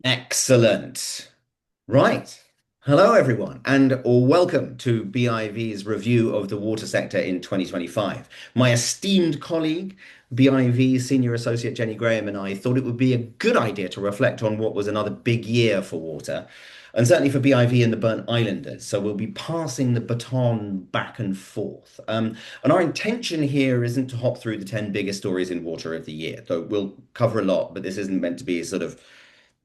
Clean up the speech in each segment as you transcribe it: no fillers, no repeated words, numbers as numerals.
Excellent. Right. Hello, everyone, and welcome to BIV's review of the water sector in 2025. My esteemed colleague, BIV Senior Associate Jenny Graham, and I thought it would be a good idea to reflect on what was another big year for water, and certainly for BIV and the Burnt Islanders. So we'll be passing the baton back and forth. And our intention here isn't to hop through the 10 biggest stories in water of the year, though we'll cover a lot, but this isn't meant to be sort of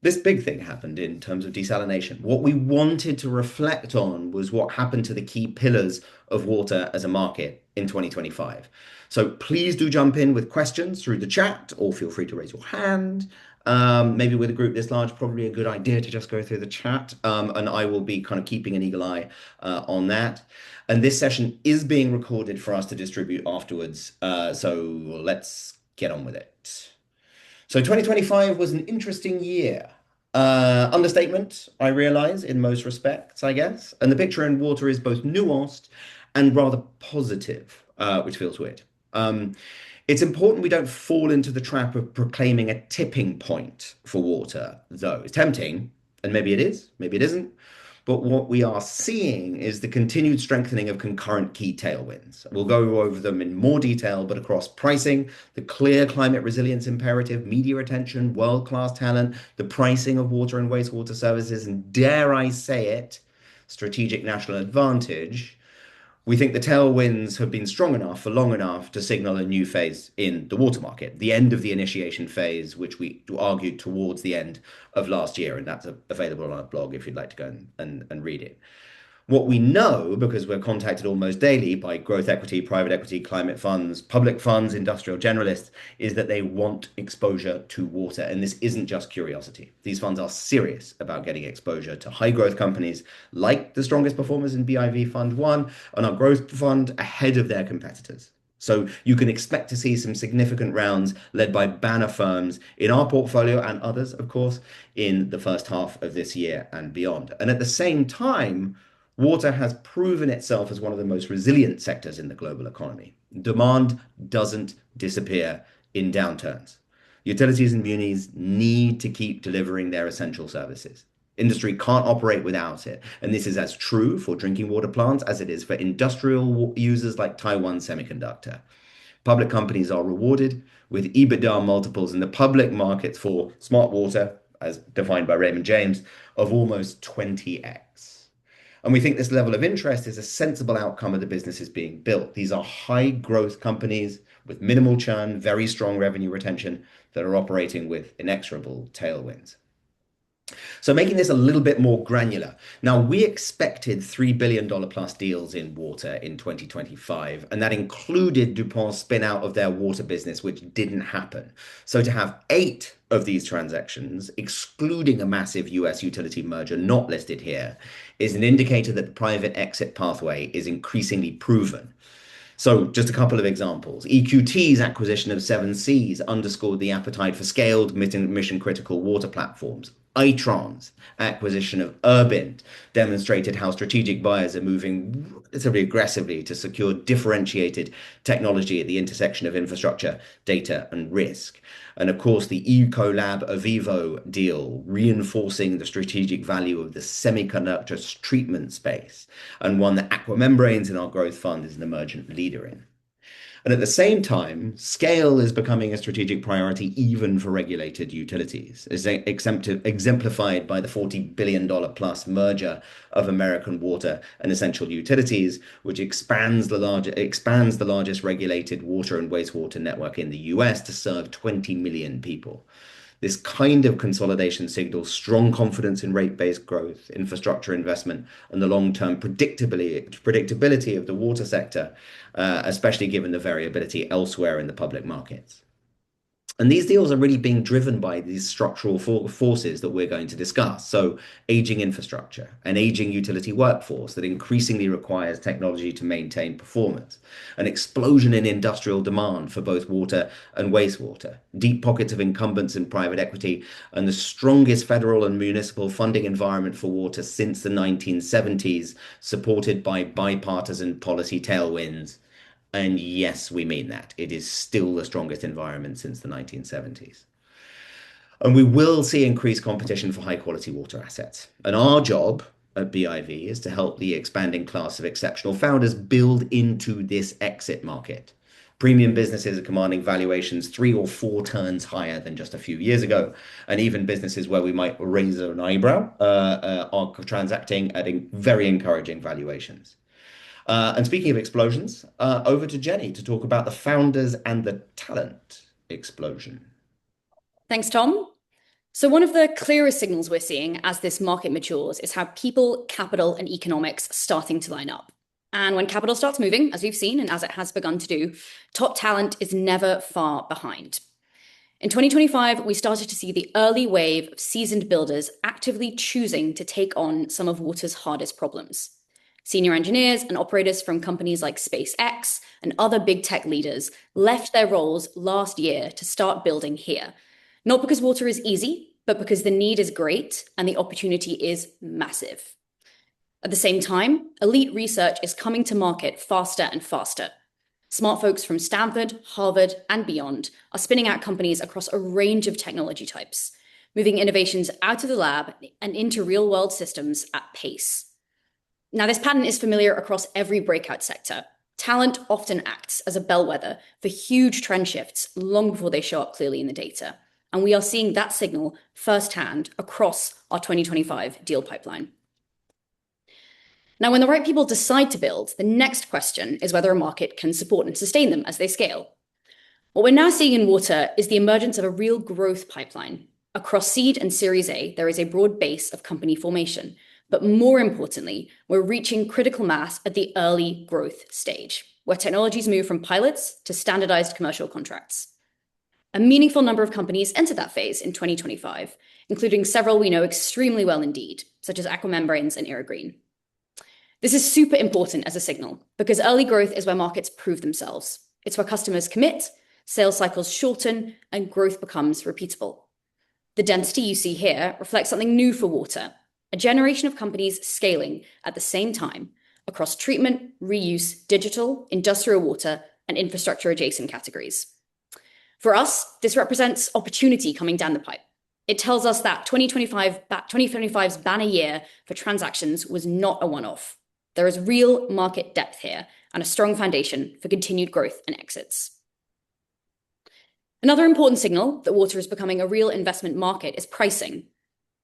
this big thing happened in terms of desalination. What we wanted to reflect on was what happened to the key pillars of water as a market in 2025. So please do jump in with questions through the chat or feel free to raise your hand. Maybe with a group this large, probably a good idea to just go through the chat. And I will be kind of keeping an eagle eye on that. And this session is being recorded for us to distribute afterwards. So let's get on with it. So 2025 was an interesting year. Understatement, I realize, in most respects, I guess. And the picture in water is both nuanced and rather positive, which feels weird. Um, it's important we don't fall into the trap of proclaiming a tipping point for water, though. It's tempting, and maybe it is, maybe it isn't. But what we are seeing is the continued strengthening of concurrent key tailwinds. We'll go over them in more detail, but across pricing, the clear climate resilience imperative, media attention, world-class talent, the pricing of water and wastewater services, and dare I say it, strategic national advantage. We think the tailwinds have been strong enough for long enough to signal a new phase in the water market, the end of the initiation phase, which we argued towards the end of last year. And that's available on our blog if you'd like to go and read it. What we know, because we're contacted almost daily by growth equity, private equity, climate funds, public funds, industrial generalists, is that they want exposure to water. And this isn't just curiosity. These funds are serious about getting exposure to high growth companies like the strongest performers in BIV Fund 1 and our growth fund ahead of their competitors. So you can expect to see some significant rounds led by banner firms in our portfolio and others, of course, in the first half of this year and beyond. And at the same time, water has proven itself as one of the most resilient sectors in the global economy. Demand doesn't disappear in downturns. Utilities and munis need to keep delivering their essential services. Industry can't operate without it. And this is as true for drinking water plants as it is for industrial users like Taiwan Semiconductor. Public companies are rewarded with EBITDA multiples in the public markets for smart water, as defined by Raymond James, of almost 20x. And we think this level of interest is a sensible outcome of the businesses being built. These are high growth companies with minimal churn, very strong revenue retention that are operating with inexorable tailwinds. So making this a little bit more granular. Now, we expected $3 billion plus deals in water in 2025, and that included DuPont's spin out of their water business, which didn't happen. So to have eight of these transactions, excluding a massive US utility merger not listed here, is an indicator that the private exit pathway is increasingly proven. So, just a couple of examples. EQT's acquisition of Seven Seas underscored the appetite for scaled mission critical water platforms. Itron's acquisition of Urbint demonstrated how strategic buyers are moving relatively aggressively to secure differentiated technology at the intersection of infrastructure, data, and risk. And of course, the Ecolab Avivo deal, reinforcing the strategic value of the semiconductor treatment space, and one that Aquamembranes in our growth fund is an emergent leader in. And at the same time, scale is becoming a strategic priority even for regulated utilities, as exemplified by the $40 billion plus merger of American Water and Essential Utilities, which expands the largest regulated water and wastewater network in the US to serve 20 million people. This kind of consolidation signals strong confidence in rate-based growth, infrastructure investment, and the long-term predictability of the water sector, especially given the variability elsewhere in the public markets. And these deals are really being driven by these structural forces that we're going to discuss. So, aging infrastructure, an aging utility workforce that increasingly requires technology to maintain performance, an explosion in industrial demand for both water and wastewater, deep pockets of incumbents in private equity, and the strongest federal and municipal funding environment for water since the 1970s, supported by bipartisan policy tailwinds. And yes, we mean that. It is still the strongest environment since the 1970s. And we will see increased competition for high quality water assets. And our job at BIV is to help the expanding class of exceptional founders build into this exit market. Premium businesses are commanding valuations 3 or 4 turns higher than just a few years ago. And even businesses where we might raise an eyebrow are transacting at very encouraging valuations. And speaking of explosions, over to Jenny to talk about the founders and the talent explosion. Thanks, Tom. So, one of the clearest signals we're seeing as this market matures is how people, capital, and economics starting to line up. And when capital starts moving, as we've seen and as it has begun to do, top talent is never far behind. In 2025, we started to see the early wave of seasoned builders actively choosing to take on some of water's hardest problems. Senior engineers and operators from companies like SpaceX and other big tech leaders left their roles last year to start building here. Not because water is easy, but because the need is great and the opportunity is massive. At the same time, elite research is coming to market faster and faster. Smart folks from Stanford, Harvard, and beyond are spinning out companies across a range of technology types, moving innovations out of the lab and into real-world systems at pace. Now, this pattern is familiar across every breakout sector. Talent often acts as a bellwether for huge trend shifts long before they show up clearly in the data. And we are seeing that signal firsthand across our 2025 deal pipeline. Now, when the right people decide to build, the next question is whether a market can support and sustain them as they scale. What we're now seeing in water is the emergence of a real growth pipeline. Across seed and Series A, there is a broad base of company formation. But more importantly, we're reaching critical mass at the early growth stage, where technologies move from pilots to standardized commercial contracts. A meaningful number of companies entered that phase in 2025, including several we know extremely well indeed, such as Aquamembranes and Irrigreen. This is super important as a signal because early growth is where markets prove themselves. It's where customers commit, sales cycles shorten, and growth becomes repeatable. The density you see here reflects something new for water, a generation of companies scaling at the same time across treatment, reuse, digital, industrial water, and infrastructure adjacent categories. For us, this represents opportunity coming down the pipe. It tells us that 2025's banner year for transactions was not a one-off. There is real market depth here and a strong foundation for continued growth and exits. Another important signal that water is becoming a real investment market is pricing.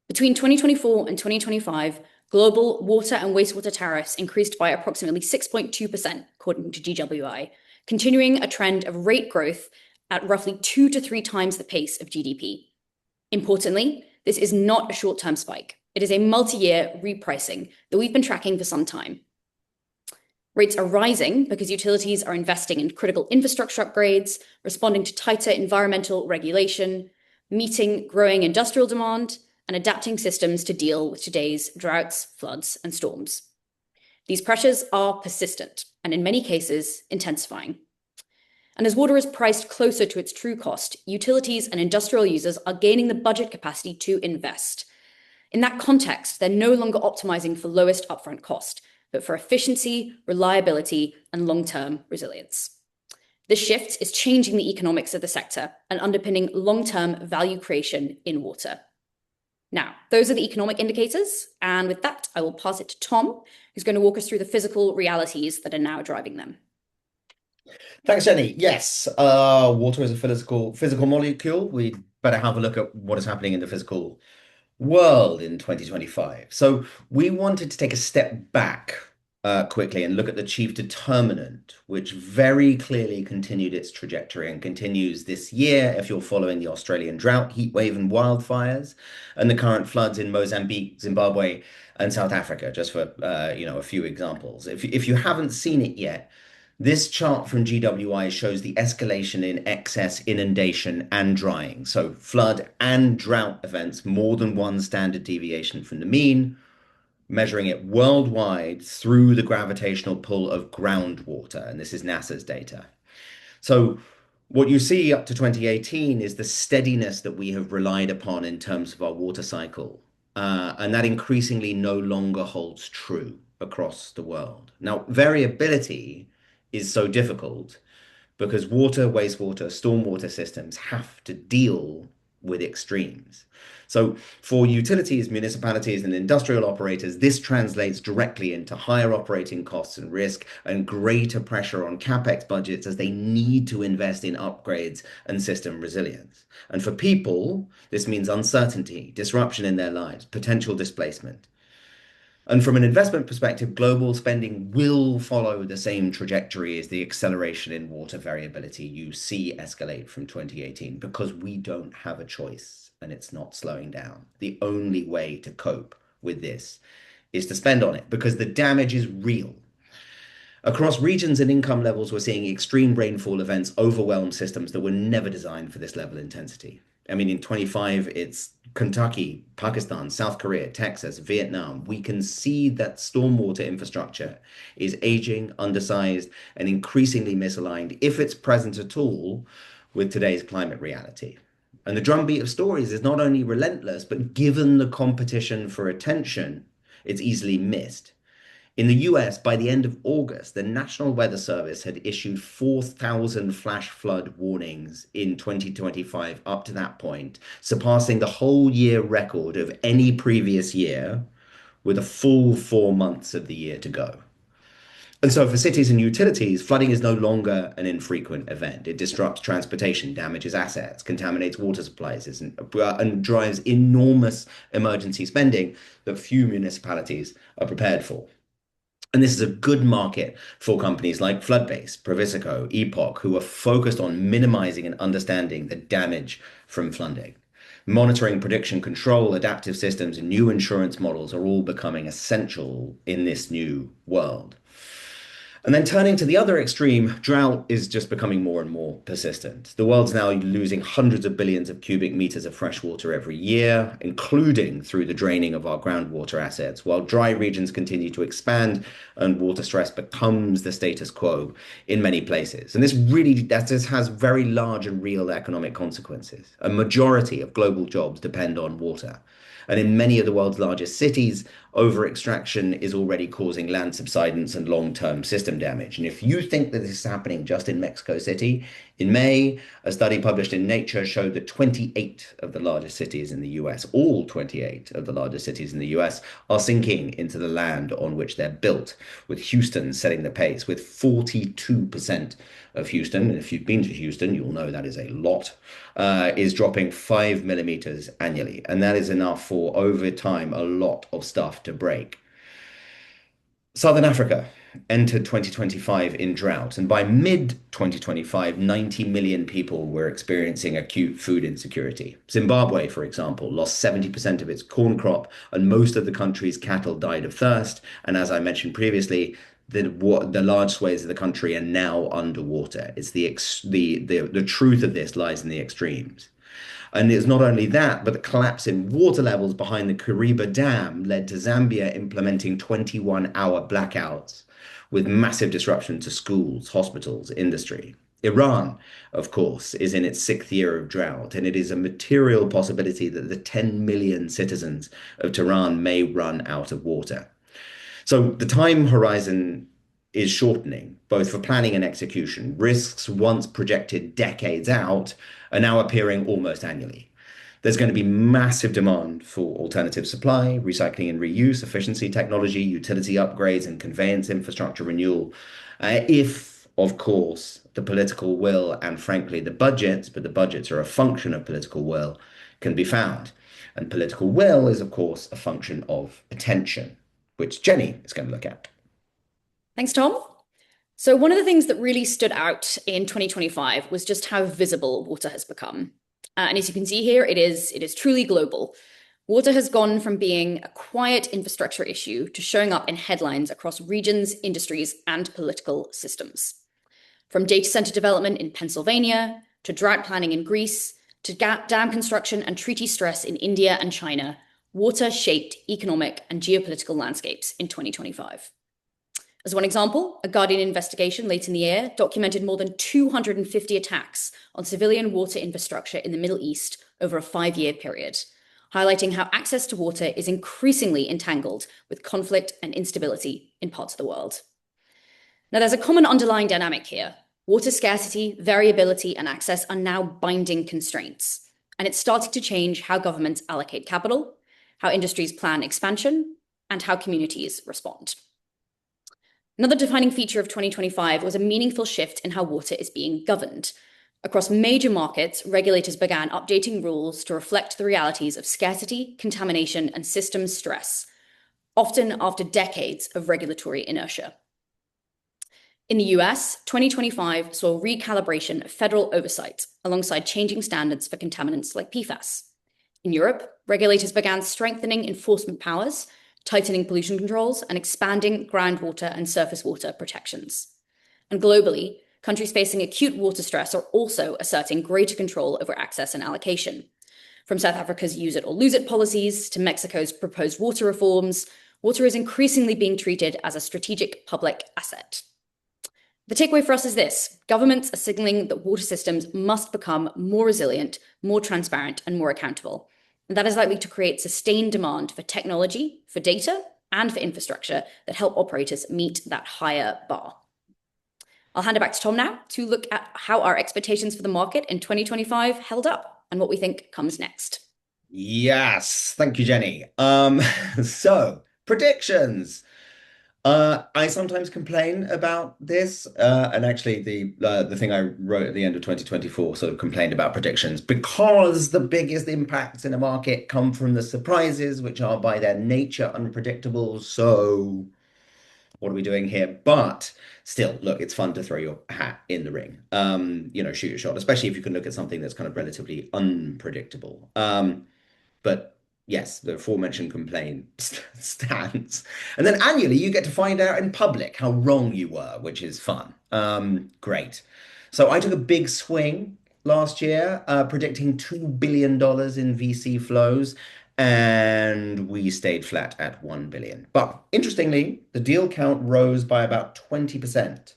Between 2024 and 2025, global water and wastewater tariffs increased by approximately 6.2%, according to GWI, continuing a trend of rate growth at roughly 2 to 3 times the pace of GDP. Importantly, this is not a short-term spike. It is a multi-year repricing that we've been tracking for some time. Rates are rising because utilities are investing in critical infrastructure upgrades, responding to tighter environmental regulation, meeting growing industrial demand, and adapting systems to deal with today's droughts, floods, and storms. These pressures are persistent and in many cases intensifying. And as water is priced closer to its true cost, utilities and industrial users are gaining the budget capacity to invest. In that context, they're no longer optimizing for lowest upfront cost, but for efficiency, reliability, and long-term resilience. This shift is changing the economics of the sector and underpinning long-term value creation in water. Now, those are the economic indicators, and with that, I will pass it to Tom, who's going to walk us through the physical realities that are now driving them. Thanks, Jenny. Yes, water is a physical molecule. We better have a look at what is happening in the physical world in 2025. So we wanted to take a step back quickly and look at the chief determinant, which very clearly continued its trajectory and continues this year if you're following the Australian drought, heat wave, and wildfires, and the current floods in Mozambique, Zimbabwe, and South Africa, just for a few examples. If you haven't seen it yet, this chart from GWI shows the escalation in excess inundation and drying. So flood and drought events, more than one standard deviation from the mean, measuring it worldwide through the gravitational pull of groundwater. And this is NASA's data. So what you see up to 2018 is the steadiness that we have relied upon in terms of our water cycle. And that increasingly no longer holds true across the world. Now, variability is so difficult because water, wastewater, stormwater systems have to deal with extremes. So, for utilities, municipalities, and industrial operators, this translates directly into higher operating costs and risk and greater pressure on capex budgets as they need to invest in upgrades and system resilience. And for people, this means uncertainty, disruption in their lives, potential displacement. And from an investment perspective, global spending will follow the same trajectory as the acceleration in water variability you see escalate from 2018 because we don't have a choice and it's not slowing down. The only way to cope with this is to spend on it because the damage is real. Across regions and income levels, we're seeing extreme rainfall events overwhelm systems that were never designed for this level of intensity. I mean, in 25, it's Kentucky, Pakistan, South Korea, Texas, Vietnam. We can see that stormwater infrastructure is aging, undersized, and increasingly misaligned, if it's present at all, with today's climate reality. And the drumbeat of stories is not only relentless, but given the competition for attention, it's easily missed. In the US, by the end of August, the National Weather Service had issued 4,000 flash flood warnings in 2025 up to that point, surpassing the whole year record of any previous year with a full 4 months of the year to go. And so for cities and utilities, flooding is no longer an infrequent event. It disrupts transportation, damages assets, contaminates water supplies, and drives enormous emergency spending that few municipalities are prepared for. And this is a good market for companies like Floodbase, Proviso, Epoch, who are focused on minimizing and understanding the damage from flooding. Monitoring, prediction, control, adaptive systems, and new insurance models are all becoming essential in this new world. And then turning to the other extreme, drought is just becoming more and more persistent. The world's now losing hundreds of billions of cubic meters of fresh water every year, including through the draining of our groundwater assets, while dry regions continue to expand and water stress becomes the status quo in many places. And this has very large and real economic consequences. A majority of global jobs depend on water. And in many of the world's largest cities, over extraction is already causing land subsidence and long-term system damage. And if you think that this is happening just in Mexico City, in May, a study published in Nature showed that 28 of the largest cities in the US, all 28 of the largest cities in the US, are sinking into the land on which they're built, with Houston setting the pace, with 42% of Houston, and if you've been to Houston, you'll know that is a lot, is dropping 5 millimeters annually. And that is enough for, over time, a lot of stuff to break. Southern Africa entered 2025 in drought, and by mid 2025, 90 million people were experiencing acute food insecurity. Zimbabwe, for example, lost 70% of its corn crop, and most of the country's cattle died of thirst. And as I mentioned previously, the large swathes of the country are now underwater. It's the truth of this lies in the extremes. And it's not only that, but the collapse in water levels behind the Kariba Dam led to Zambia implementing 21-hour blackouts with massive disruption to schools, hospitals, industry. Iran, of course, is in its sixth year of drought, and it is a material possibility that the 10 million citizens of Tehran may run out of water. So the time horizon is shortening, both for planning and execution. Risks once projected decades out are now appearing almost annually. There's going to be massive demand for alternative supply, recycling and reuse, efficiency technology, utility upgrades, and conveyance infrastructure renewal. If, of course, the political will and, frankly, the budgets, but the budgets are a function of political will, can be found. And political will is, of course, a function of attention, which Jenny is going to look at. Thanks, Tom. So one of the things that really stood out in 2025 was just how visible water has become. And as you can see here, it is truly global. Water has gone from being a quiet infrastructure issue to showing up in headlines across regions, industries, and political systems. From data center development in Pennsylvania, to drought planning in Greece, to dam construction and treaty stress in India and China, water shaped economic and geopolitical landscapes in 2025. As one example, a Guardian investigation late in the year documented more than 250 attacks on civilian water infrastructure in the Middle East over a 5-year period, highlighting how access to water is increasingly entangled with conflict and instability in parts of the world. Now, there's a common underlying dynamic here. Water scarcity, variability, and access are now binding constraints. and it's starting to change how governments allocate capital, how industries plan expansion, and how communities respond. Another defining feature of 2025 was a meaningful shift in how water is being governed. Across major markets, regulators began updating rules to reflect the realities of scarcity, contamination, and system stress, often after decades of regulatory inertia. In the US, 2025 saw recalibration of federal oversight alongside changing standards for contaminants like PFAS. In Europe, regulators began strengthening enforcement powers, tightening pollution controls, and expanding groundwater and surface water protections. And globally, countries facing acute water stress are also asserting greater control over access and allocation. From South Africa's use it or lose it policies to Mexico's proposed water reforms, water is increasingly being treated as a strategic public asset. The takeaway for us is this: governments are signaling that water systems must become more resilient, more transparent, and more accountable. And that is likely to create sustained demand for technology, for data, and for infrastructure that help operators meet that higher bar. I'll hand it back to Tom now to look at how our expectations for the market in 2025 held up and what we think comes next. Yes, thank you, Jenny. So predictions. I sometimes complain about this, and actually, the thing I wrote at the end of 2024 sort of complained about predictions because the biggest impacts in a market come from the surprises, which are by their nature unpredictable. So, what are we doing here? But still, look, it's fun to throw your hat in the ring. Shoot your shot, especially if you can look at something that's kind of relatively unpredictable. But yes, the aforementioned complaint stands. And then annually, you get to find out in public how wrong you were, which is fun. Great. So I took a big swing last year, predicting $2 billion in VC flows, and we stayed flat at 1 billion. But interestingly, the deal count rose by about 20%.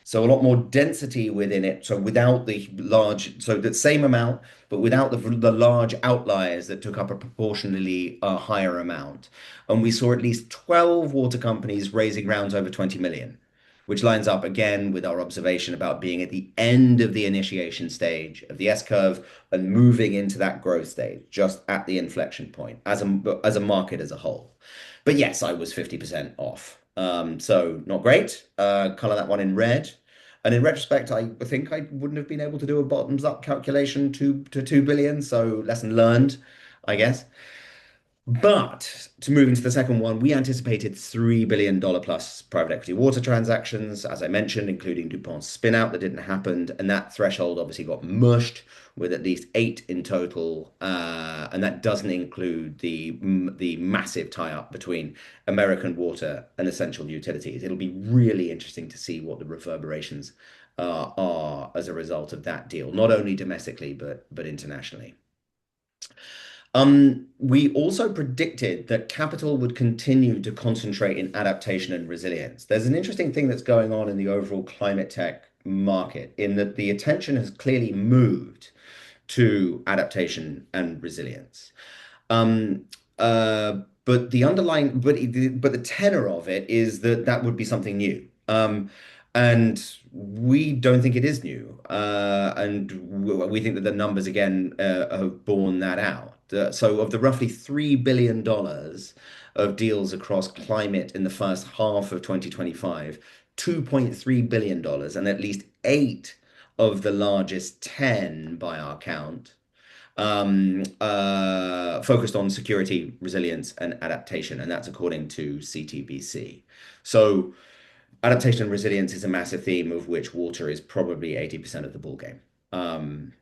So a lot more density within it. So without the large, so that same amount, but without the large outliers that took up a proportionally higher amount. And we saw at least 12 water companies raising rounds over 20 million, which lines up again with our observation about being at the end of the initiation stage of the S curve and moving into that growth stage, just at the inflection point as a market as a whole. But yes, I was 50% off. So not great. Color that one in red. And in retrospect, I think I wouldn't have been able to do a bottoms up calculation to 2 billion. So lesson learned, I guess. But to move into the second one, we anticipated $3 billion plus private equity water transactions, as I mentioned, including DuPont's spin out that didn't happen. And that threshold obviously got mushed with at least eight in total. And that doesn't include the massive tie up between American Water and Essential Utilities. It'll be really interesting to see what the reverberations are as a result of that deal, not only domestically, but internationally. We also predicted that capital would continue to concentrate in adaptation and resilience. There's an interesting thing that's going on in the overall climate tech market in that the attention has clearly moved to adaptation and resilience. Um, but the underlying, but the tenor of it is that that would be something new. And we don't think it is new. And we think that the numbers again have borne that out. So of the roughly $3 billion of deals across climate in the first half of 2025, $2.3 billion and at least eight of the largest 10 by our count focused on security, resilience, and adaptation. And that's according to CTBC. So adaptation and resilience is a massive theme of which water is probably 80% of the ballgame.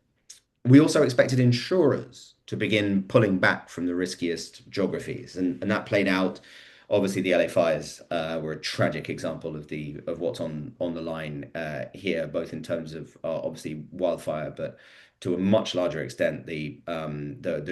We also expected insurers to begin pulling back from the riskiest geographies, and that played out. Obviously, the LA fires were a tragic example of what's on the line here, both in terms of obviously wildfire, but to a much larger extent the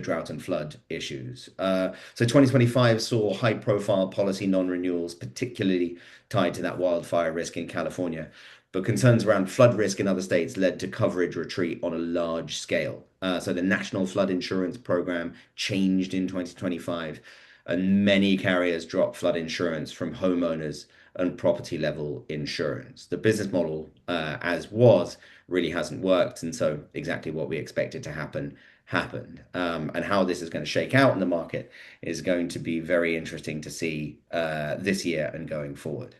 drought and flood issues. So 2025 saw high-profile policy non-renewals, particularly tied to that wildfire risk in California. But concerns around flood risk in other states led to coverage retreat on a large scale. So the National Flood Insurance Program changed in 2025, and many carriers dropped flood insurance from homeowners and property level insurance. The business model, as was, really hasn't worked. And so exactly what we expected to happen happened. And how this is going to shake out in the market is going to be very interesting to see this year and going forward.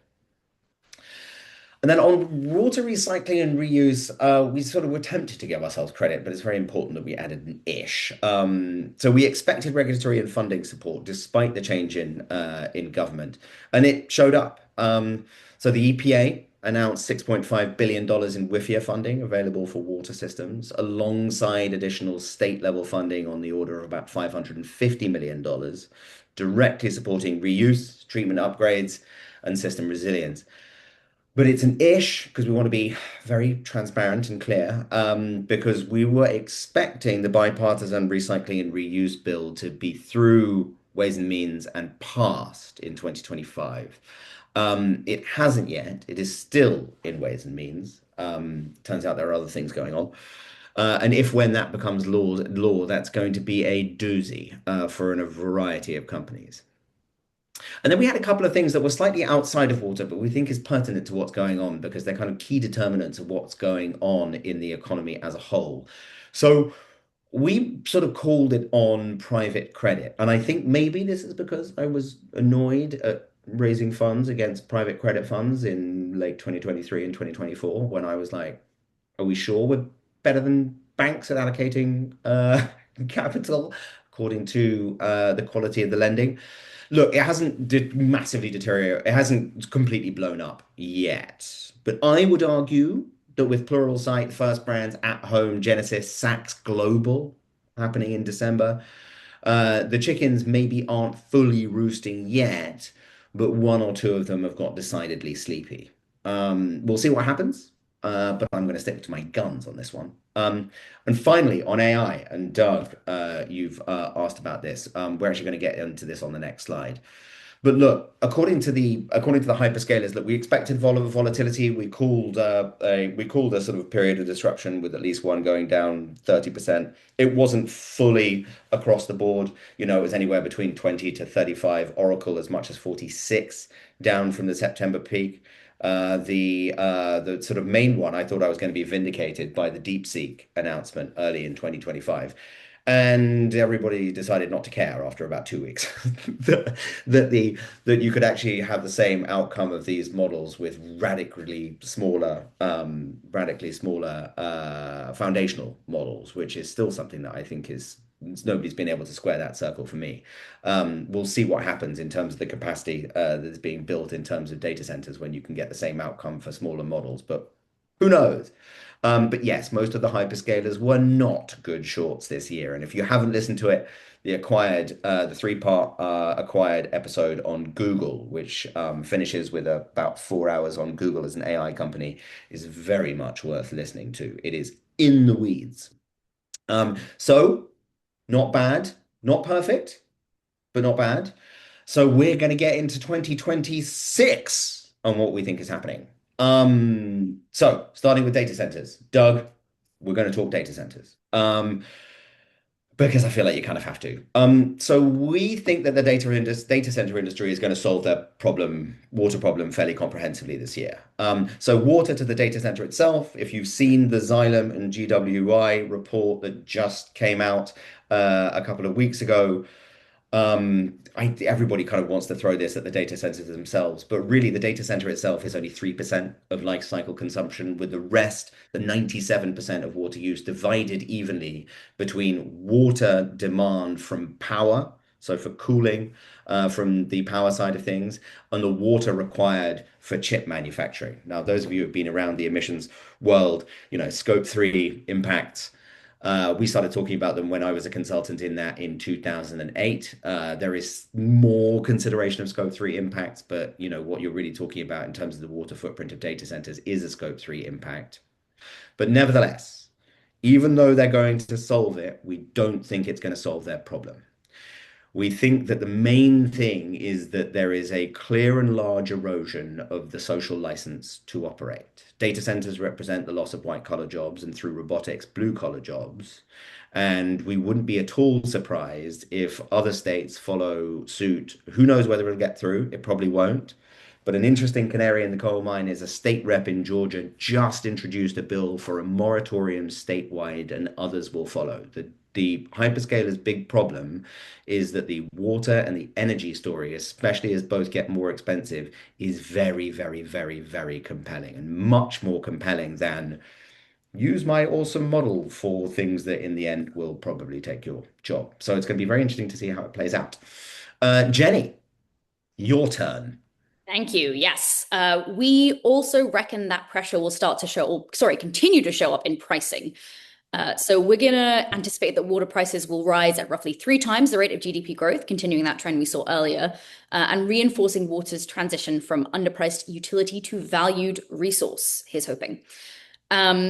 And then on water recycling and reuse, we sort of were tempted to give ourselves credit, but it's very important that we added an ish. So we expected regulatory and funding support despite the change in government, and it showed up. So the EPA announced $6.5 billion in WIFIA funding available for water systems, alongside additional state level funding on the order of about $550 million, directly supporting reuse, treatment upgrades, and system resilience. But it's an ish because we want to be very transparent and clear. Because we were expecting the bipartisan recycling and reuse bill to be through Ways and Means and passed in 2025. It hasn't yet. It is still in Ways and Means. Turns out there are other things going on. And if when that becomes law, that's going to be a doozy for a variety of companies. And then we had a couple of things that were slightly outside of water, but we think is pertinent to what's going on because they're kind of key determinants of what's going on in the economy as a whole. So we sort of called it on private credit. And I think maybe this is because I was annoyed at raising funds against private credit funds in late 2023 and 2024 when I was like, are we sure we're better than banks at allocating capital according to the quality of the lending? Look, it hasn't massively deteriorated. It hasn't completely blown up yet. But I would argue that with Pluralsight, First Brands, At Home, Genesis, Saks Global happening in December, the chickens maybe aren't fully roosting yet, but one or two of them have got decidedly sleepy. We'll see what happens, but I'm going to stick to my guns on this one. And finally, on AI, and Doug, you've asked about this. We're actually going to get into this on the next slide. But look, according to the hyperscalers, look, we expected volatility. We called a sort of period of disruption with at least one going down 30%. It wasn't fully across the board. It was anywhere between 20 to 35. Oracle as much as 46 down from the September peak. The sort of main one, I thought I was going to be vindicated by the DeepSeek announcement early in 2025. And everybody decided not to care after about 2 weeks that you could actually have the same outcome of these models with radically smaller foundational models, which is still something that I think is nobody's been able to square that circle for me. We'll see what happens in terms of the capacity that's being built in terms of data centers when you can get the same outcome for smaller models, but who knows? But yes, most of the hyperscalers were not good shorts this year. And if you haven't listened to it, the three-part acquired episode on Google, which finishes with about 4 hours on Google as an AI company, is very much worth listening to. It is in the weeds. So not bad, not perfect, but not bad. So we're going to get into 2026 on what we think is happening. So starting with data centers, Doug, we're going to talk data centers. Because I feel like you kind of have to. So we think that the data center industry is going to solve their water problem fairly comprehensively this year. So water to the data center itself, if you've seen the Xylem and GWI report that just came out a couple of weeks ago, everybody kind of wants to throw this at the data centers themselves, but really the data center itself is only 3% of life cycle consumption, with the rest, the 97% of water use, divided evenly between water demand from power, so for cooling, from the power side of things, and the water required for chip manufacturing. Now, those of you who have been around the emissions world, scope 3 impacts. We started talking about them when I was a consultant in that in 2008. There is more consideration of scope 3 impacts, but what you're really talking about in terms of the water footprint of data centers is a scope 3 impact. But nevertheless, even though they're going to solve it, we don't think it's going to solve their problem. We think that the main thing is that there is a clear and large erosion of the social license to operate. Data centers represent the loss of white collar jobs and through robotics, blue collar jobs. And we wouldn't be at all surprised if other states follow suit. Who knows whether it'll get through? It probably won't. But an interesting canary in the coal mine is a state rep in Georgia just introduced a bill for a moratorium statewide, and others will follow. The The hyperscalers' big problem is that the water and the energy story, especially as both get more expensive, is very, very, very, very compelling and much more compelling than use my awesome model for things that in the end will probably take your job. So it's going to be very interesting to see how it plays out. Jenny, your turn. Thank you. Yes. We also reckon that pressure will start to show, or sorry, continue to show up in pricing. So we're going to anticipate that water prices will rise at roughly 3 times the rate of GDP growth, continuing that trend we saw earlier, and reinforcing water's transition from underpriced utility to valued resource. Here's hoping.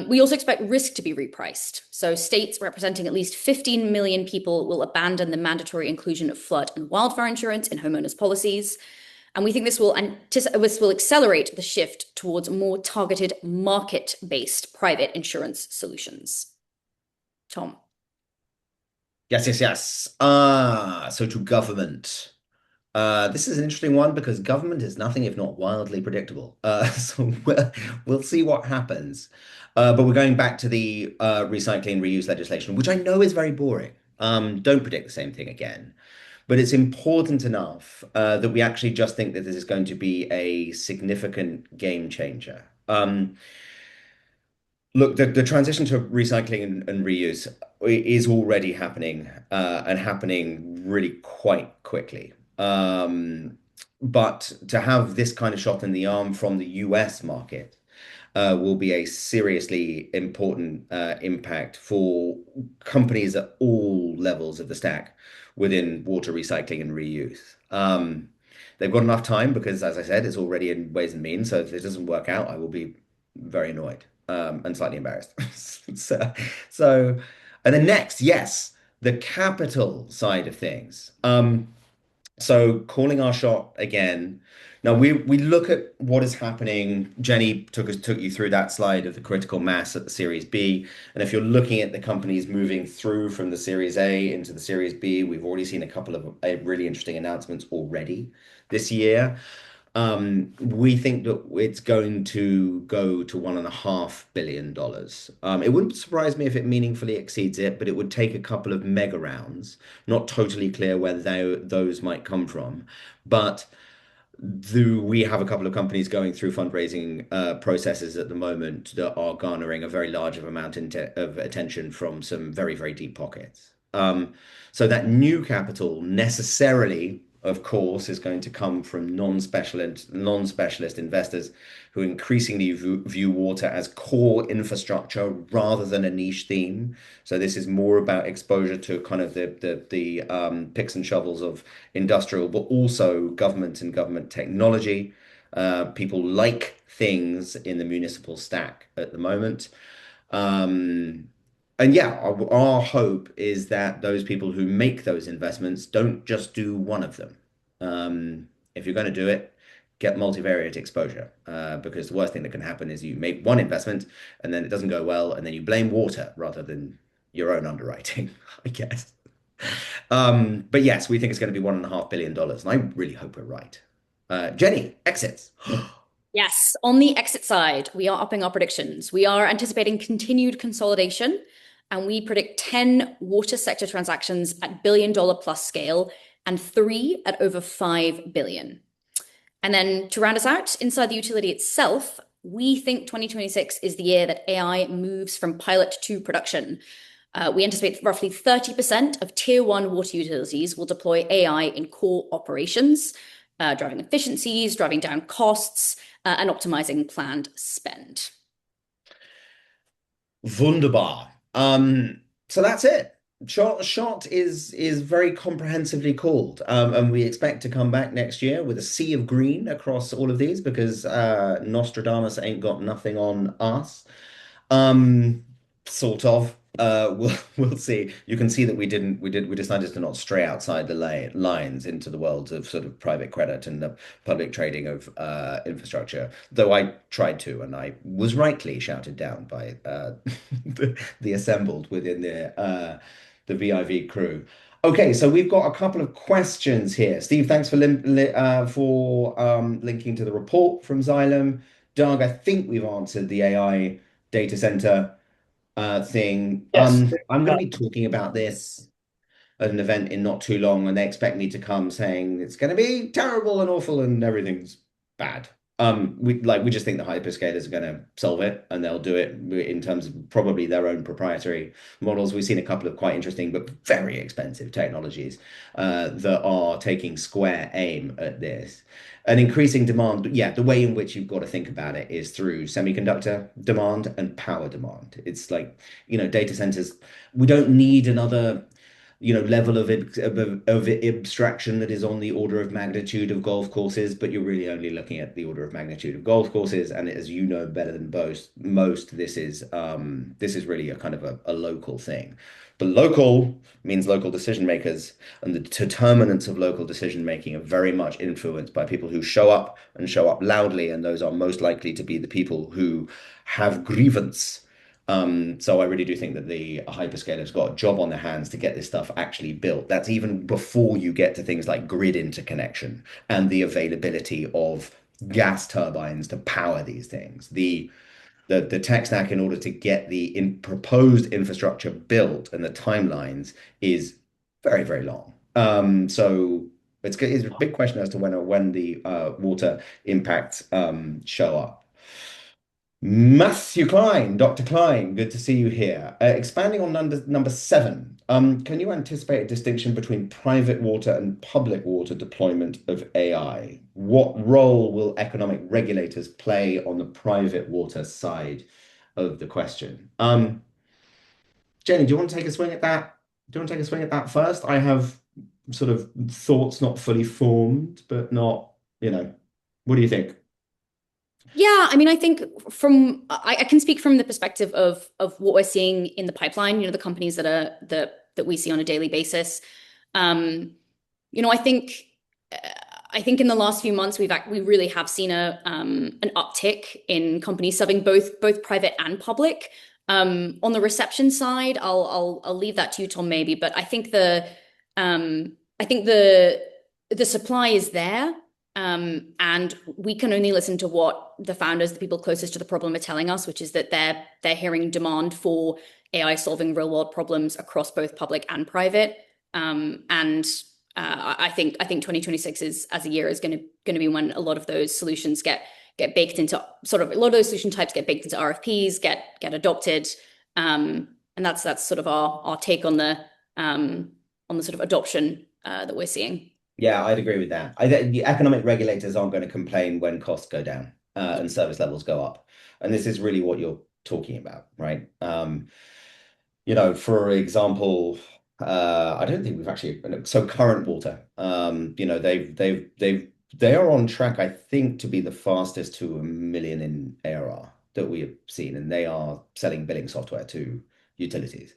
We also expect risk to be repriced. So states representing at least 15 million people will abandon the mandatory inclusion of flood and wildfire insurance in homeowners policies. And we think this will accelerate the shift towards more targeted market-based private insurance solutions. Tom. Yes, yes, yes. So to government. This is an interesting one because government is nothing if not wildly predictable. So we'll see what happens. But we're going back to the recycling and reuse legislation, which I know is very boring. Don't predict the same thing again. But it's important enough that we actually just think that this is going to be a significant game changer. Look, the transition to recycling and reuse is already happening and happening really quite quickly. But to have this kind of shot in the arm from the US market will be a seriously important impact for companies at all levels of the stack within water recycling and reuse. They've got enough time because, as I said, it's already in Ways and Means. So if it doesn't work out, I will be very annoyed and slightly embarrassed. So, so, and then next, yes, the capital side of things. So calling our shot again. Now we look at what is happening. Jenny took you through that slide of the critical mass at the Series B. And if you're looking at the companies moving through from the Series A into the Series B, we've already seen a couple of really interesting announcements already this year. We think that it's going to go to $1.5 billion. It wouldn't surprise me if it meaningfully exceeds it, but it would take a couple of mega rounds. Not totally clear where those might come from, but do we have a couple of companies going through fundraising processes at the moment that are garnering a very large amount of attention from some very, very deep pockets. So that new capital necessarily, of course, is going to come from non-specialist investors who increasingly view water as core infrastructure rather than a niche theme. So this is more about exposure to kind of the picks and shovels of industrial, but also government and government technology. People like things in the municipal stack at the moment. Um, and yeah, our hope is that those people who make those investments don't just do one of them. If you're going to do it, get multivariate exposure, because the worst thing that can happen is you make one investment and then it doesn't go well, and then you blame water rather than your own underwriting, I guess. But yes, we think it's going to be $1.5 billion, and I really hope we're right. Jenny, exits. Yes, on the exit side, we are upping our predictions. We are anticipating continued consolidation, and we predict 10 water sector transactions at billion-dollar plus scale and 3 at over 5 billion. And then to round us out, inside the utility itself, we think 2026 is the year that AI moves from pilot to production. We anticipate roughly 30% of tier one water utilities will deploy AI in core operations, driving efficiencies, driving down costs, and optimizing planned spend. Wunderbar. So that's it. Shot is very comprehensively called, and we expect to come back next year with a sea of green across all of these because Nostradamus ain't got nothing on us. Um, sort of. We'll see. You can see that we decided to not stray outside the lines into the world of sort of private credit and the public trading of infrastructure. Though I tried to, and I was rightly shouted down by the assembled within the VIV crew. Okay, so we've got a couple of questions here. Steve, thanks for linking to the report from Xylem. Doug, I think we've answered the AI data center. thing. Yes. I'm going Uh, to be talking about this at an event in not too long, and they expect me to come saying it's going to be terrible and awful and everything's bad. We just think the hyperscalers are going to solve it, and they'll do it in terms of probably their own proprietary models. We've seen a couple of quite interesting but very expensive technologies that are taking square aim at this. An increasing demand, yeah, the way in which you've got to think about it is through semiconductor demand and power demand. It's like, data centers, we don't need another level of abstraction that is on the order of magnitude of golf courses, but you're really only looking at the order of magnitude of golf courses. And as you know better than most, this is really a kind of a local thing. But local means local decision makers, and the determinants of local decision making are very much influenced by people who show up and show up loudly, and those are most likely to be the people who have grievance. So I really do think that the hyperscalers got a job on their hands to get this stuff actually built. That's even before you get to things like grid interconnection and the availability of gas turbines to power these things. The tech stack in order to get the proposed infrastructure built and the timelines is very, very long. So it's a big question as to when the water impacts show up. Matthew Klein, Dr. Klein, good to see you here. Expanding on number seven, can you anticipate a distinction between private water and public water deployment of AI? What role will economic regulators play on the private water side of the question? Jenny, do you want to take a swing at that? Do you want to take a swing at that first? I have sort of thoughts not fully formed, but not, what do you think? Yeah, I mean, I think I can speak from the perspective of what we're seeing in the pipeline, the companies that we see on a daily basis. Um, I think uh, in the last few months we really have seen an uptick in companies serving both private and public. On the reception side, I'll leave that to you, Tom, maybe, but I think the supply is there. And we can only listen to what the founders, the people closest to the problem, are telling us, which is that they're hearing demand for AI solving real world problems across both public and private. And I think 2026 is as a year is going to be when a lot of those solutions get baked into sort of a lot of those solution types get baked into RFPs, get adopted. And that's sort of our take on the sort of adoption that we're seeing. Yeah, I'd agree with that. I think the economic regulators aren't going to complain when costs go down and service levels go up. And this is really what you're talking about, right? For example, I don't think we've actually so current water. They are on track, I think, to be the fastest to 1 million in ARR that we have seen, and they are selling billing software to utilities.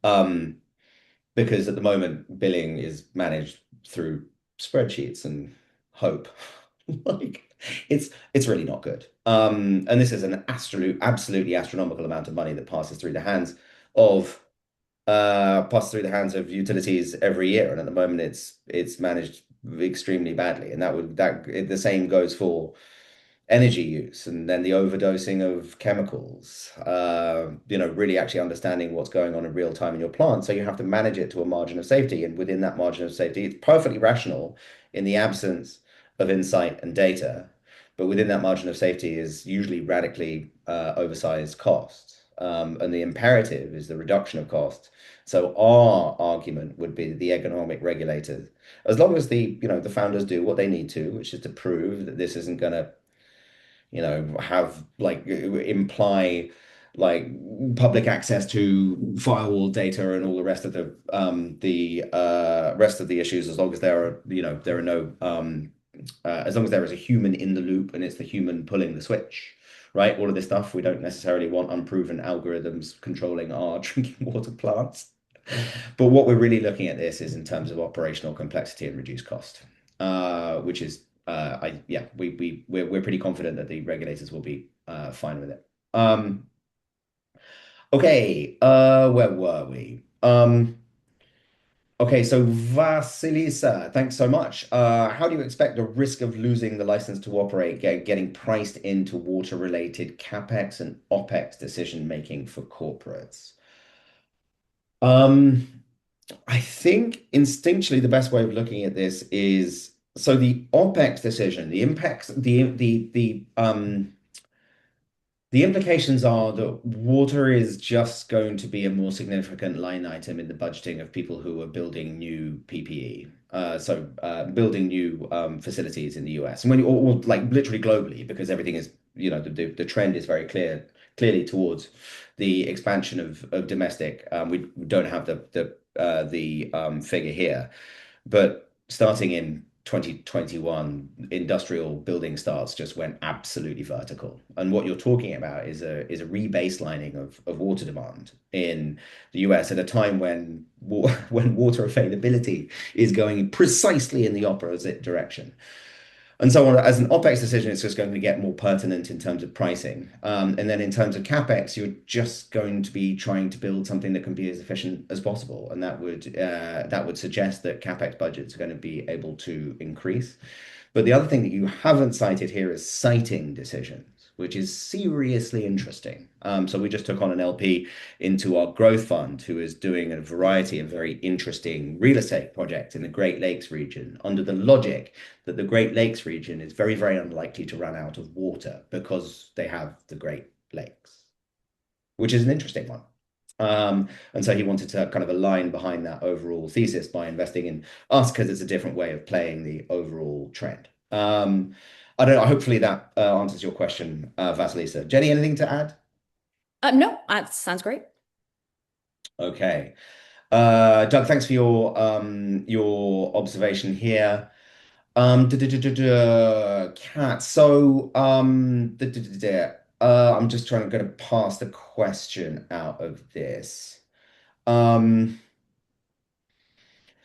Um, because at the moment billing is managed through spreadsheets and hope. Like it's really not good. And this is an absolutely astronomical amount of money that of passes through the hands of utilities every year. And at the moment it's managed extremely badly. And the same goes for energy use and then the overdosing of chemicals, really actually understanding what's going on in real time in your plant. So you have to manage it to a margin of safety. And within that margin of safety, it's perfectly rational in the absence of insight and data. But within that margin of safety is usually radically oversized costs. And the imperative is the reduction of costs. So our argument would be that the economic regulators, as long as the founders do what they need to, which is to prove that this isn't going to have like imply like public access to firewall data and all the rest of the rest of the issues, as long as there are no as long as there is a human in the loop and it's the human pulling the switch, right? All of this stuff, we don't necessarily want unproven algorithms controlling our drinking water plants. But what we're really looking at this is in terms of operational complexity and reduced cost, which is we're pretty confident that the regulators will be fine with it. Okay, where were we? Okay, so Vasilisa, thanks so much. How do you expect the risk of losing the license to operate getting priced into water-related CapEx and OpEx decision making for corporates? Um, I think instinctually the best way of looking at this is so the OpEx decision, the impacts, the implications are that water is just going to be a more significant line item in the budgeting of people who are building new PPE. Building new facilities in the US, and or like literally globally, because everything is, the trend is very clearly towards the expansion of domestic. We don't have the figure here, but starting in 2021, industrial building starts just went absolutely vertical. And what you're talking about is a rebaselining of water demand in the US at a time when when water availability is going precisely in the opposite direction. And so on, as an OpEx decision, it's just going to get more pertinent in terms of pricing. And then in terms of CapEx, you're just going to be trying to build something that can be as efficient as possible. And that would suggest that CapEx budgets are going to be able to increase. But the other thing that you haven't cited here is siting decisions, which is seriously interesting. So we just took on an LP into our growth fund who is doing a variety of very interesting real estate projects in the Great Lakes region under the logic that the Great Lakes region is very, very unlikely to run out of water because they have the Great Lakes, which is an interesting one. And so he wanted to kind of align behind that overall thesis by investing in us because it's a different way of playing the overall trend. I don't know. Hopefully that answers your question, Vasilisa. Jenny, anything to add? No, that sounds great. Okay. Doug, thanks for your observation here. Cat. So, I'm just trying to get past the question out of this. Um,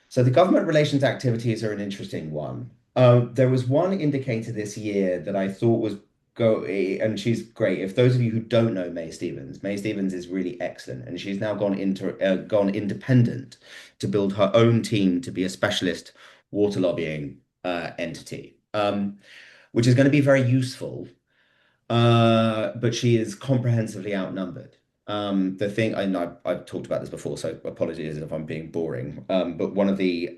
so the government relations activities are an interesting one. There was one indicator this year that I thought was and she's great. If those of you who don't know May Stevens is really excellent, and she's now gone independent to build her own team to be a specialist water lobbying entity, which is going to be very useful, but she is comprehensively outnumbered. The thing, and I've talked about this before, so apologies if I'm being boring. But one of the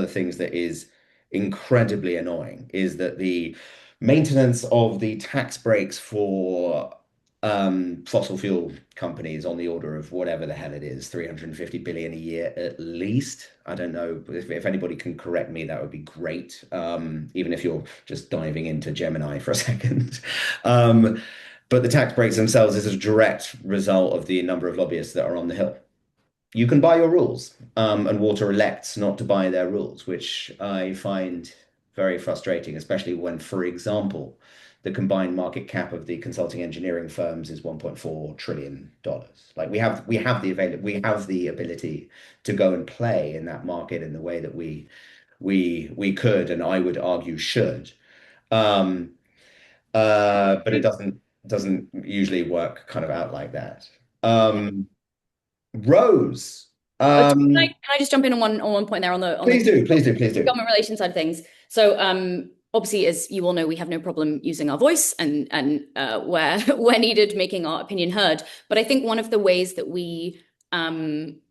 things that is incredibly annoying is that the maintenance of the tax breaks for fossil fuel companies on the order of whatever the hell it is, 350 billion a year at least. I don't know if anybody can correct me, that would be great. Even if you're just diving into Gemini for a second. Um, but the tax breaks themselves is a direct result of the number of lobbyists that are on the Hill. You can buy your rules, and Water elects not to buy their rules, which I find very frustrating, especially when, for example, the combined market cap of the consulting engineering firms is $1.4 trillion. Like we have the ability to go and play in that market in the way that we could, and I would argue should. Um, but it doesn't usually work kind of out like that. Um, Rose, Can I just jump in on one point there on the please do, please do, please do. government relations side of things? So obviously, as you all know, we have no problem using our voice and where where needed, making our opinion heard. But I think one of the ways that we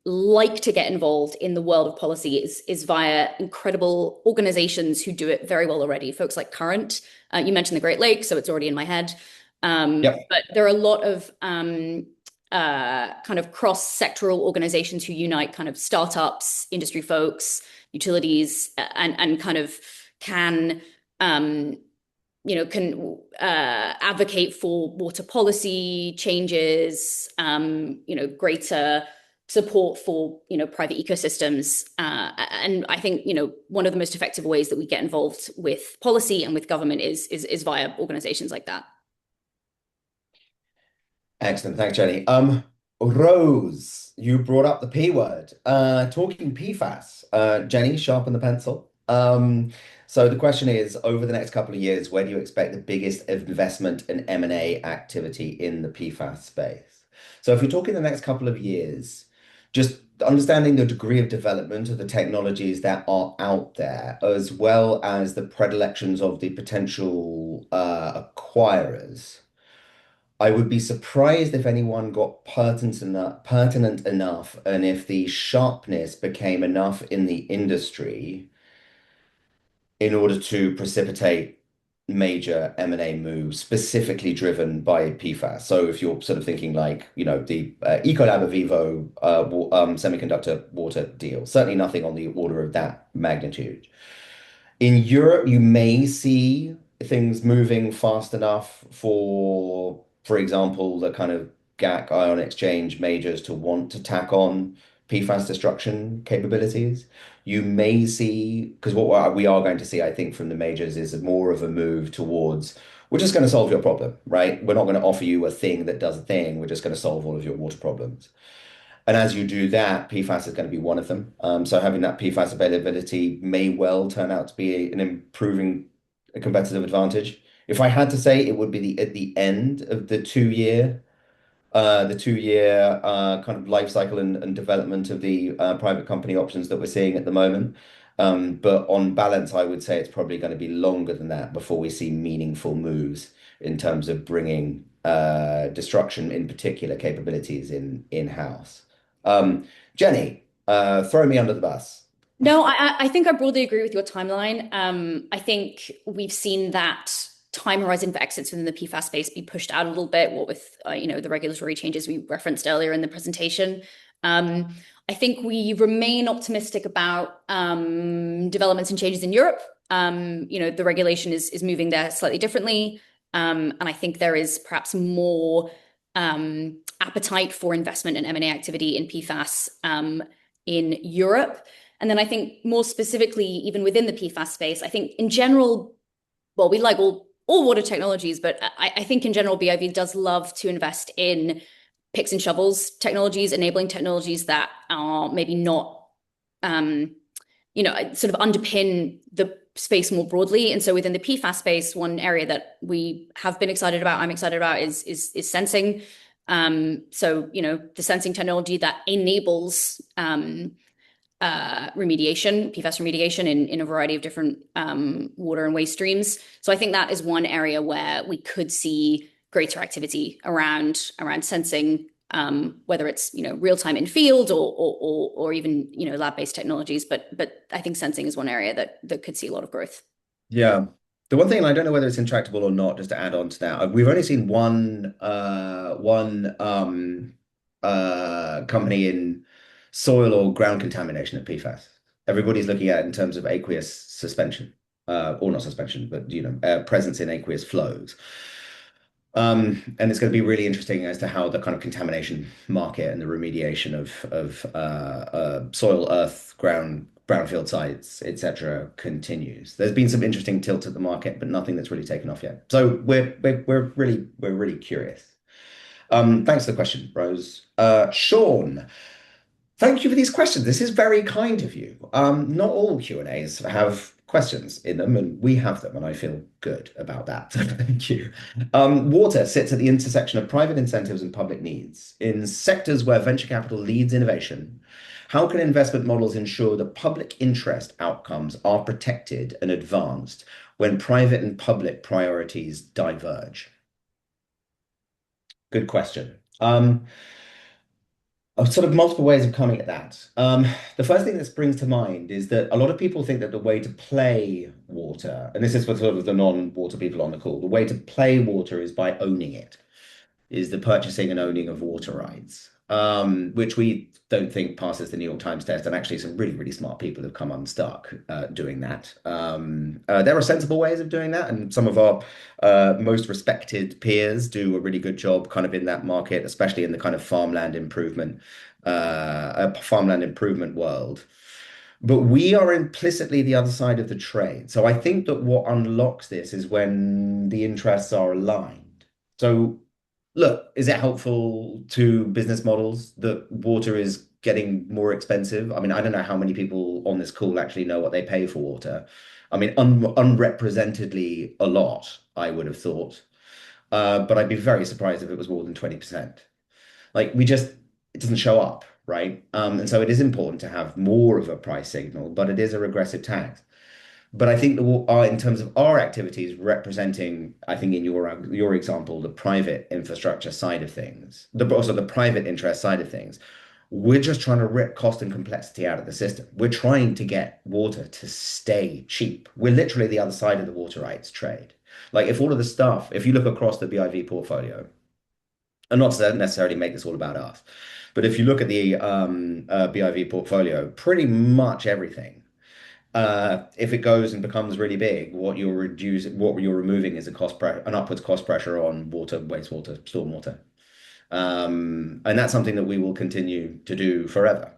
like to get involved in the world of policy is via incredible organizations who do it very well already. Folks like Current, you mentioned the Great Lakes, so it's already in my head. Yep. But there are a lot of kind of cross-sectoral organizations who unite kind of startups, industry folks, utilities, and kind of can advocate for water policy changes, greater support for private ecosystems, and I think one of the most effective ways that we get involved with policy and with government is via organizations like that. Excellent. Thanks, Jenny. Rose, you brought up the P word. Talking PFAS. Jenny, sharpen the pencil. So the question is, over the next couple of years, where do you expect the biggest investment and M&A activity in the PFAS space? So if you're talking the next couple of years, just understanding the degree of development of the technologies that are out there, as well as the predilections of the potential acquirers. I would be surprised if anyone got pertinent enough, and if the sharpness became enough in the industry in order to precipitate major M&A moves specifically driven by PFAS. So if you're sort of thinking like, the Ecolab Avivo semiconductor water deal, certainly nothing on the order of that magnitude. In Europe, you may see things moving fast enough for example, the kind of GAC ion exchange majors to want to tack on PFAS destruction capabilities. You may see, because what we are going to see, I think, from the majors is more of a move towards, we're just going to solve your problem, right? We're not going to offer you a thing that does a thing. We're just going to solve all of your water problems. And as you do that, PFAS is going to be one of them. So having that PFAS availability may well turn out to be an improving competitive advantage. If I had to say, it would be at the end of the two year kind of life cycle and development of the private company options that we're seeing at the moment. But on balance, I would say it's probably going to be longer than that before we see meaningful moves in terms of bringing destruction, in particular, capabilities in-house. Jenny, throw me under the bus. No, I think I broadly agree with your timeline. I think we've seen that time horizon for exits within the PFAS space be pushed out a little bit, what with the regulatory changes we referenced earlier in the presentation. I think we remain optimistic about developments and changes in Europe. The regulation is moving there slightly differently. And I think there is perhaps more appetite for investment and M&A activity in PFAS in Europe. And then I think more specifically, even within the PFAS space, I think in general, well, we like all water technologies, but I think in general, BIV does love to invest in picks and shovels technologies, enabling technologies that are maybe not, sort of underpin the space more broadly. And so within the PFAS space, one area that we have been excited about, I'm excited about, is sensing. The sensing technology that enables remediation, PFAS remediation in a variety of different water and waste streams. So I think that is one area where we could see greater activity around sensing, whether it's real time in field or even lab-based technologies. But I think sensing is one area that could see a lot of growth. Yeah. The one thing, and I don't know whether it's intractable or not, just to add on to that, we've only seen one company in soil or ground contamination of PFAS. Everybody's looking at it in terms of aqueous suspension, or not suspension, but presence in aqueous flows. And it's going to be really interesting as to how the kind of contamination market and the remediation of soil, earth, brownfield sites, etc., continues. There's been some interesting tilts at the market, but nothing that's really taken off yet. So we're really curious. Thanks for the question, Rose. Sean, thank you for these questions. This is very kind of you. Not all Q&As have questions in them, and we have them, and I feel good about that. Thank you. Water sits at the intersection of private incentives and public needs. In sectors where venture capital leads innovation, how can investment models ensure that public interest outcomes are protected and advanced when private and public priorities diverge? Good question. Sort of multiple ways of coming at that. The first thing that springs to mind is that a lot of people think that the way to play water, and this is for sort of the non-water people on the call, the way to play water is by owning it, is the purchasing and owning of water rights, which we don't think passes the New York Times test. And actually, some really smart people have come unstuck doing that. There are sensible ways of doing that, and some of our most respected peers do a really good job kind of in that market, especially in the kind of farmland improvement world. But we are implicitly the other side of the trade. So I think that what unlocks this is when the interests are aligned. So look, is it helpful to business models that water is getting more expensive? I mean, I don't know how many people on this call actually know what they pay for water. I mean, unrepresentedly a lot, I would have thought. But I'd be very surprised if it was more than 20%. Like, it doesn't show up. right? And so it is important to have more of a price signal, but it is a regressive tax. But I think in terms of our activities representing, I think in your example, the private infrastructure side of things, also the private interest side of things, we're just trying to rip cost and complexity out of the system. We're trying to get water to stay cheap. We're literally the other side of the water rights trade. Like if all of the stuff, if you look across the BIV portfolio, and not to necessarily make this all about us, but if you look at the BIV portfolio, pretty much everything if it goes and becomes really big, what you're removing is an upwards cost pressure on water, wastewater, stormwater. And that's something that we will continue to do forever.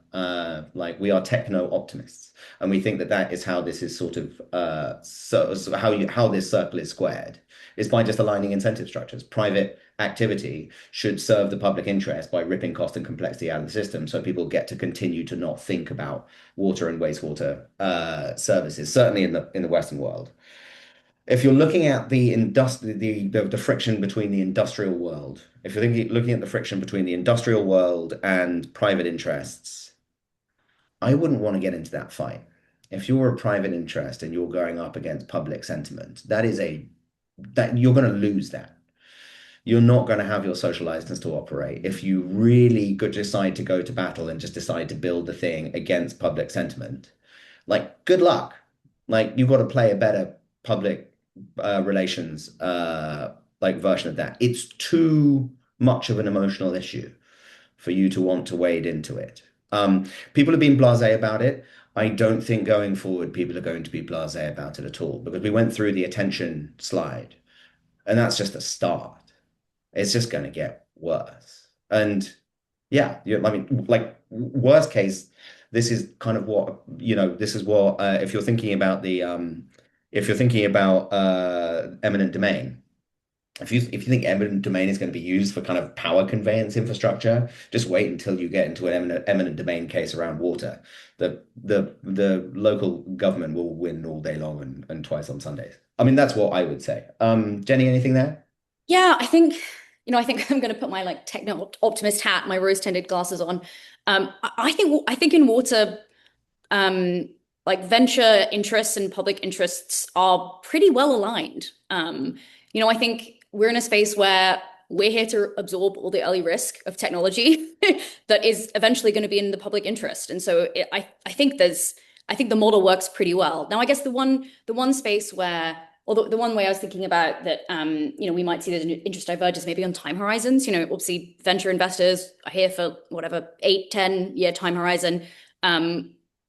Like we are techno optimists, and we think that that is how this is sort of so how this circle is squared is by just aligning incentive structures. Private activity should serve the public interest by ripping cost and complexity out of the system, so people get to continue to not think about water and wastewater services. Certainly in the Western world. If you're looking at the friction between the industrial world, if you're looking at the friction between the industrial world and private interests, I wouldn't want to get into that fight. If you're a private interest and you're going up against public sentiment, that you're going to lose that. You're not going to have your social license to operate. If you really decide to go to battle and just decide to build the thing against public sentiment, like good luck. Like you've got to play a better public relations like version of that. It's too much of an emotional issue for you to want to wade into it. People have been blasé about it. I don't think going forward people are going to be blasé about it at all because we went through the attention slide, and that's just a start. It's just going to get worse. And yeah, I mean, like worst case, this is kind of what, this is what if you're thinking about eminent domain, if you think eminent domain is going to be used for kind of power conveyance infrastructure, just wait until you get into an eminent domain case around water. The local government will win all day long and twice on Sundays. I mean, that's what I would say. Jenny, anything there? Yeah, I think I'm going to put my like techno optimist hat, my rose-tinted glasses on. I think in water, um, like venture interests and public interests are pretty well aligned. I think we're in a space where we're here to absorb all the early risk of technology that is eventually going to be in the public interest. And so I think the model works pretty well. Now, I guess the one space where, or the one way I was thinking about that, we might see there's an interest divergence maybe on time horizons. Obviously venture investors are here for whatever 8, 10 year time horizon.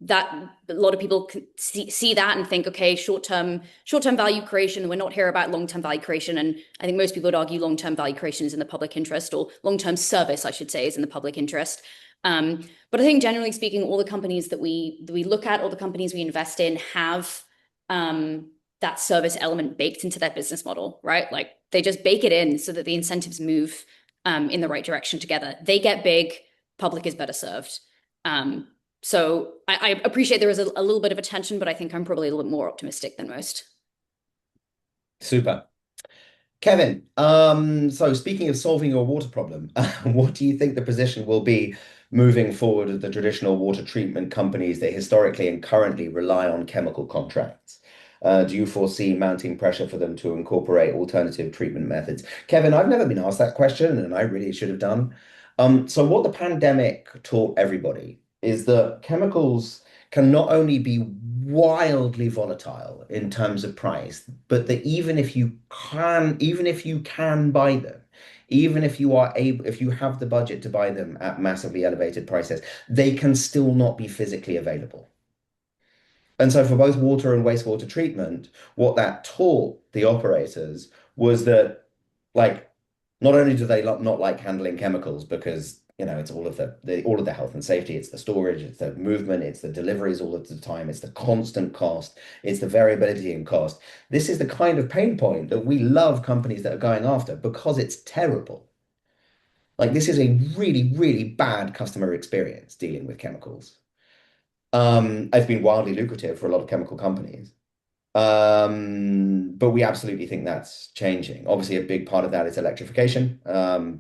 That a lot of people can see that and think, okay, short-term value creation. We're not here about long-term value creation. And I think most people would argue long-term value creation is in the public interest, or long-term service, I should say, is in the public interest. But I think generally speaking, all the companies that we look at, all the companies we invest in have that service element baked into their business model, right? Like they just bake it in so that the incentives move in the right direction together. They get big, public is better served. So I appreciate there is a little bit of a tension, but I think I'm probably a little bit more optimistic than most. Super. Kevin, so speaking of solving your water problem, what do you think the position will be moving forward of the traditional water treatment companies that historically and currently rely on chemical contracts? Do you foresee mounting pressure for them to incorporate alternative treatment methods? Kevin, I've never been asked that question, and I really should have done. So what the pandemic taught everybody is that chemicals can not only be wildly volatile in terms of price, but that even if you can buy them, even if you have the budget to buy them at massively elevated prices, they can still not be physically available. And so for both water and wastewater treatment, what that taught the operators was that, like, not only do they not like handling chemicals because, it's all of the health and safety, it's the storage, it's the movement, it's the deliveries all of the time, it's the constant cost, it's the variability in cost. This is the kind of pain point that we love companies that are going after because it's terrible. Like this is a really, really bad customer experience dealing with chemicals. It's been wildly lucrative for a lot of chemical companies. But we absolutely think that's changing. Obviously, a big part of that is electrification.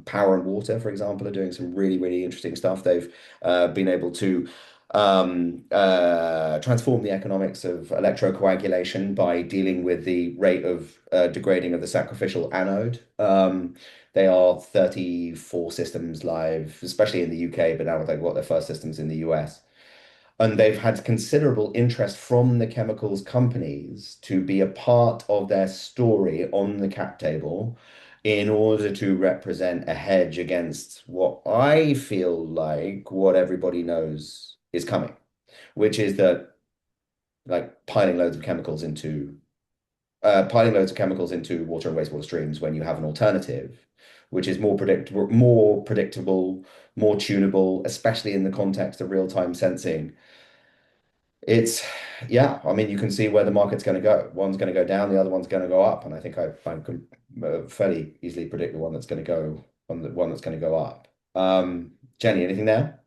Power and water, for example, are doing some really, really interesting stuff. They've been able to transform the economics of electrocoagulation by dealing with the rate of degrading of the sacrificial anode. They are 34 systems live, especially in the UK, but now they've got their first systems in the US. And they've had considerable interest from the chemicals companies to be a part of their story on the cap table in order to represent a hedge against what I feel like what everybody knows is coming, which is that like piling loads of chemicals into water and wastewater streams when you have an alternative, which is more predictable, more tunable, especially in the context of real-time sensing. It's, yeah, I mean, you can see where the market's going to go. One's going to go down, the other one's going to go up, and I think I can fairly easily predict the one that's going to go on the one that's going to go up. Jenny, anything there?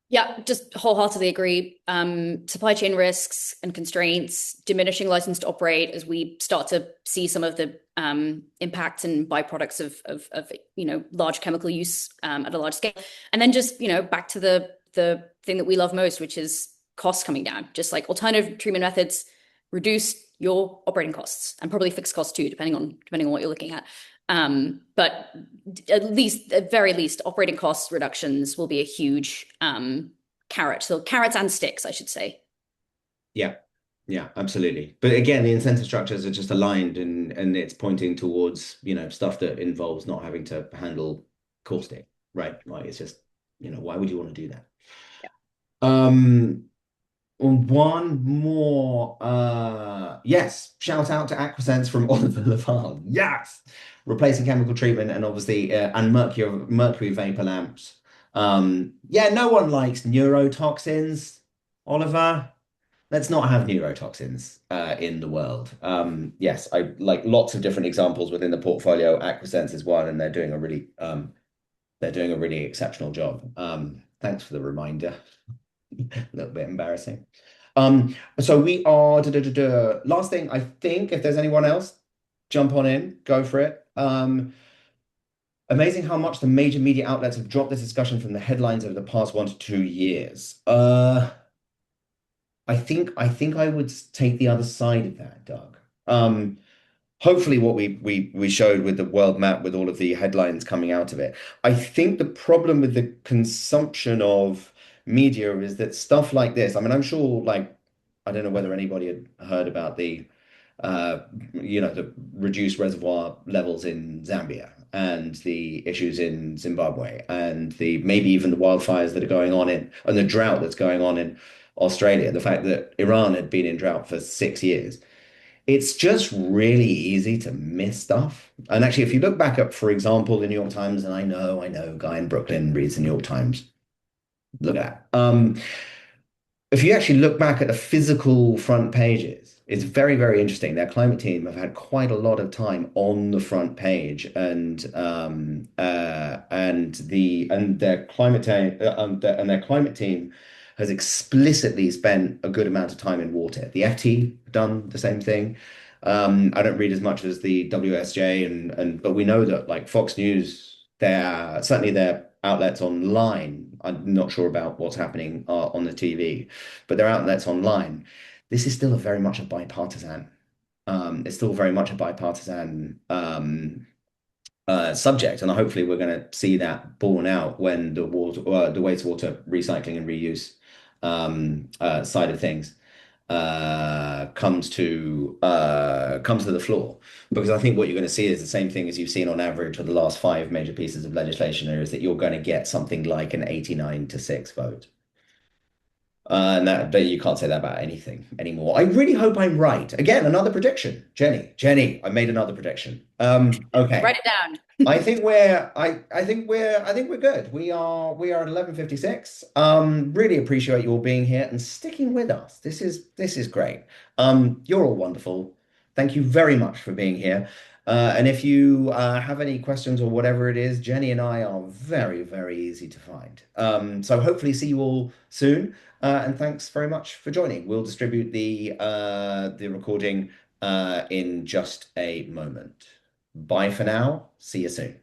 Yeah, just wholeheartedly agree. Supply chain risks and constraints, diminishing license to operate as we start to see some of the impacts and byproducts of large chemical use at a large scale. And then just, back to the thing that we love most, which is costs coming down. Just like alternative treatment methods reduce your operating costs and probably fixed costs too, depending on what you're looking at. But at very least, operating cost reductions will be a huge carrot. So carrots and sticks, I should say. Yeah, yeah, absolutely. But again, the incentive structures are just aligned and it's pointing towards, stuff that involves not having to handle caustic, right? Like it's just, why would you want to do that? Yeah. Um, One more, yes, shout out to Aquasense from Oliver Laval. Yes, replacing chemical treatment and obviously and mercury vapor lamps. Yeah, no one likes neurotoxins, Oliver. Let's not have neurotoxins in the world. Yes, I like lots of different examples within the portfolio. Aquasense is one, and they're doing a really exceptional job. Thanks for the reminder. A little bit embarrassing. So we are last thing, I think if there's anyone else, jump on in, go for it. Amazing how much the major media outlets have dropped this discussion from the headlines over the past 1 to 2 years. I think I would take the other side of that, Doug. Hopefully what we showed with the world map with all of the headlines coming out of it. I think the problem with the consumption of media is that stuff like this, I mean, I'm sure like I don't know whether anybody had heard about uh the reduced reservoir levels in Zambia and the issues in Zimbabwe and the maybe even the wildfires that are going on in and the drought that's going on in Australia, the fact that Iran had been in drought for 6 years. It's just really easy to miss stuff. And actually, if you look back up, for example, the New York Times, and I know, guy in Brooklyn reads the New York Times. Look at that. If you actually look back at the physical front pages, it's very, very interesting. Their climate team have had quite a lot of time on the front page, and their climate team has explicitly spent a good amount of time in water. The FT done the same thing. I don't read as much as the WSJ, but we know that like Fox News, certainly their outlets online. I'm not sure about what's happening on the TV, but their outlets online. This is still a very much a bipartisan. It's still very much a bipartisan subject, and hopefully we're going to see that borne out when the wastewater recycling and reuse side of things comes to the floor. Because I think what you're going to see is the same thing as you've seen on average with the last five major pieces of legislation, is that you're going to get something like an 89-6 vote. But you can't say that about anything anymore. I really hope I'm right. Again, another prediction. Jenny, I made another prediction. Okay. Write it down. I think we're good. We are at 11:56. Really appreciate you all being here and sticking with us. This is great. You're all wonderful. Thank you very much for being here. And if you have any questions or whatever it is, Jenny and I are very, very easy to find. So hopefully see you all soon. And thanks very much for joining. We'll distribute the recording in just a moment. Bye for now. See you soon.